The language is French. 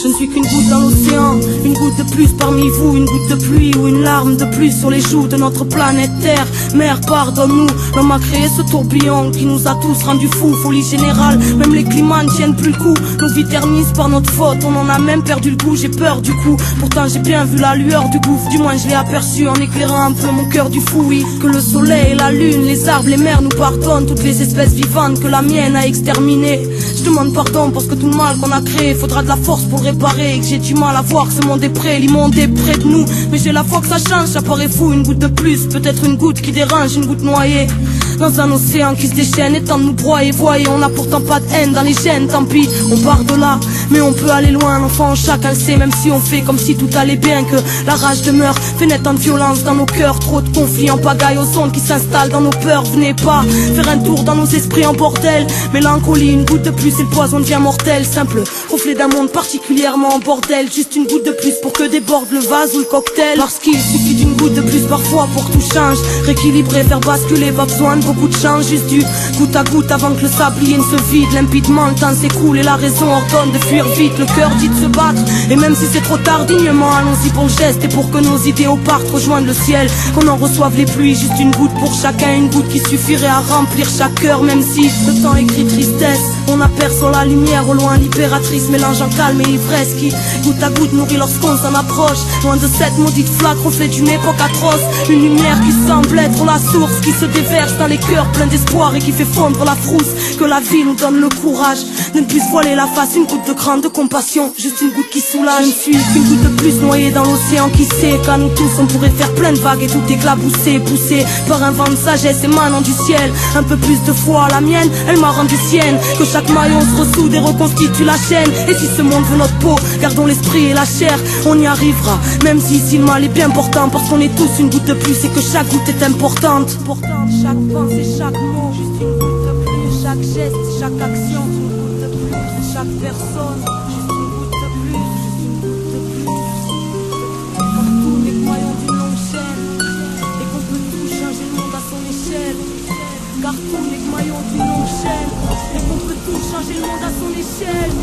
Je ne suis qu'une goutte dans l'océan, une goutte de plus parmi vous, une goutte de pluie ou une larme de plus sur les joues de notre planète Terre. Mère, pardonne-nous, l'homme a créé ce tourbillon qui nous a tous rendus fous. Folie générale, même les climats ne tiennent plus le coup. Nos vies ternissent par notre faute, on en a même perdu le goût. J'ai peur du coup, pourtant j'ai bien vu la lueur du gouffre. Du moins je l'ai aperçu en éclairant un peu mon cœur du fou. Oui, que le soleil, la lune, les arbres, les mers nous pardonnent. Toutes les espèces vivantes que la mienne a exterminées. Je demande pardon parce que tout le mal qu'on a créé, faudra de la force pour le réparer. Et que j'ai du mal à voir que ce monde est prêt, l'immonde est près de nous. Mais j'ai la foi que ça change, ça paraît fou. Une goutte de plus, peut-être une goutte qui dérange, une goutte noyée dans un océan qui se déchaîne et tente de nous broyer. Voyez, on n'a pourtant pas de haine dans les gènes, tant pis, on part de là, mais on peut aller loin. L'enfant, chacun le sait, même si on fait comme si tout allait bien. Que la rage demeure, fait naître en violence dans nos cœurs. Trop de conflits en pagaille aux ondes qui s'installent dans nos peurs. Venez pas faire un tour dans nos esprits en bordel. Mélancolie, une goutte de plus et le poison devient mortel. Simple reflet d'un monde particulièrement en bordel. Juste une goutte de plus pour que déborde le vase ou le cocktail. Parce qu'il suffit d'une goutte de plus parfois pour que tout change. Rééquilibrer, faire basculer, pas besoin de beaucoup de change. Juste du goutte à goutte avant que le sablier ne se vide. Limpidement le temps s'écoule et la raison ordonne de fuir vite. Le cœur dit de se battre et même si c'est trop tard, dignement allons-y pour le geste. Et pour que nos idéaux partent rejoindre le ciel, qu'on en reçoive les pluies. Juste une goutte pour chacun, une goutte qui suffirait à remplir chaque cœur. Même si le temps écrit tristesse, on aperçoit la lumière au loin, libératrice mélangeant calme et ivresse qui goutte à goutte nourrit lorsqu'on s'en approche. Loin de cette maudite flaque, reflet d'une époque atroce. Une lumière qui semble être la source qui se déverse dans les cœurs pleins d'espoir et qui fait fondre la frousse. Que la vie nous donne le courage de ne plus se voiler la face. Une goutte de grande compassion, juste une goutte qui soulage. Je ne suis qu'une goutte de plus noyée dans l'océan qui sait qu'à nous tous on pourrait faire plein de vagues et tout éclabousser, poussé par un vent de sagesse émanant du ciel. Un peu plus de foi, la mienne, elle m'a rendu sienne. Que chaque maillon se ressoude et reconstitue la chaîne. Et si ce monde veut notre peau, gardons l'esprit et la chair, on y arrivera. Même si ici le mal est bien portant, parce qu'on est tous une goutte de plus et que chaque goutte est importante. Pourtant chaque pensée, chaque mot, juste une goutte de plus. Chaque geste, chaque action, une goutte de plus. Chaque personne, juste une goutte de plus. Juste une goutte de plus. Partout les maillons d'une longue chaîne, et qu'on peut tout changer le monde à son échelle. Car tous les maillons d'une longue chaîne, et qu'on peut tout changer le monde à son échelle.